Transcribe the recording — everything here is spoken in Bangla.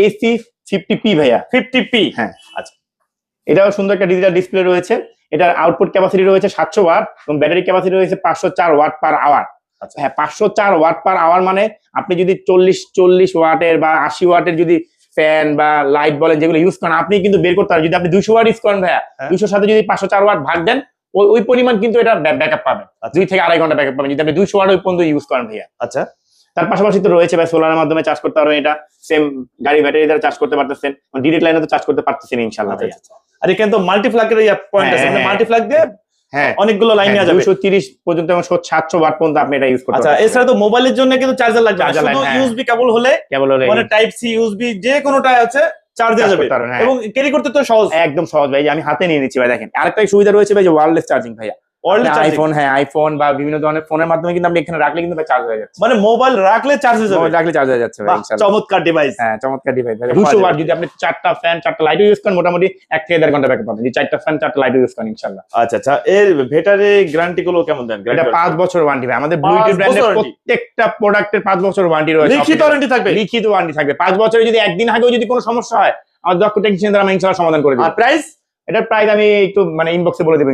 AC 50p ভাইয়া। 50p, হ্যাঁ আচ্ছা। এটাও সুন্দর একটা ডিজিটাল ডিসপ্লে রয়েছে। এটার আউটপুট ক্যাপাসিটি রয়েছে 700 ওয়াট এবং ব্যাটারি ক্যাপাসিটি রয়েছে 504 ওয়াট পার আওয়ার। আচ্ছা। হ্যাঁ 504 ওয়াট পার আওয়ার মানে আপনি যদি 40 ওয়াটের বা 80 ওয়াটের যদি ফ্যান বা লাইট বলেন যেগুলো ইউজ করেন, আপনি কিন্তু বের করতে পারেন। যদি আপনি 200 ওয়াট ইউজ করেন ভাইয়া, 200 সাথে যদি 504 ওয়াট ভাগ দেন, ওই পরিমাণ কিন্তু এটা ব্যাকআপ পাবেন। 2 থেকে আড়াই ঘন্টা ব্যাকআপ পাবেন যদি আপনি 200 ওয়াট ওই পর্যন্ত ইউজ করেন ভাইয়া। আচ্ছা। তার পাশাপাশি তো রয়েছে ভাই সোলারের মাধ্যমে চার্জ করতে পারবেন। এটা সেম গাড়ি ব্যাটারি দ্বারা চার্জ করতে পারতেছেন, ডিরেক্ট লাইনে তো চার্জ করতে পারতেছেন ইনশাআল্লাহ ভাইয়া। আর এখানে তো মাল্টিপ্লাগের পয়েন্ট আছে, মানে মাল্টিপ্লাগ দিয়ে হ্যাঁ অনেকগুলো লাইন নেওয়া যাবে। 230 পর্যন্ত এবং 700 ওয়াট পর্যন্ত আপনি এটা ইউজ করতে আচ্ছা, পারবেন। এছাড়া তো মোবাইলের জন্য কিন্তু চার্জার লাগবে না, শুধু ইউএসবি কেবল হলে মানে টাইপ সি ইউএসবি যে কোনোটা আছে চার্জ দেওয়া যাবে এবং ক্যারি করতে তো সহজ, একদম সহজ ভাই। আমি হাতে নিয়ে নিচ্ছি ভাই, দেখেন আরেকটা সুবিধা রয়েছে ভাই যে ওয়্যারলেস চার্জিং ভাইয়া। আইফোন, হ্যাঁ আইফোন বা বিভিন্ন ধরনের ফোনের মাধ্যমে কিন্তু আপনি এখানে রাখলে কিন্তু চার্জ হয়ে যাচ্ছে, মানে মোবাইল রাখলে চার্জ হয়ে যাবে, রাখলে চার্জ হয়ে যাচ্ছে ভাই ইনশাআল্লাহ। চমৎকার ডিভাইস। হ্যাঁ চমৎকার ডিভাইস ভাই। 200 ওয়াট যদি আপনি 4টা ফ্যান 4টা লাইট ইউজ করেন মোটামুটি 1 থেকে 1.5 ঘন্টা ব্যাকআপ পাবেন যদি 4টা ফ্যান 4টা লাইট ইউজ করেন ইনশাআল্লাহ। আচ্ছা আচ্ছা, এর ব্যাটারি গ্যারান্টি গুলো কেমন দেন? এটা 5 বছর ওয়ারেন্টি ভাই। আমাদের ব্লুটুথ ব্র্যান্ডের প্রত্যেকটা প্রোডাক্টের 5 বছর ওয়ারেন্টি রয়েছে। লিখিত ওয়ারেন্টি থাকবে? লিখিত ওয়ারেন্টি থাকবে 5 বছরে। যদি একদিন আগেও যদি কোনো সমস্যা হয় আমাদের দক্ষ টেকনিশিয়ান দ্বারা আমরা ইনশাআল্লাহ সমাধান করে দেব। আর প্রাইস? এটার প্রাইস আমি একটু মানে ইনবক্সে বলে দেব।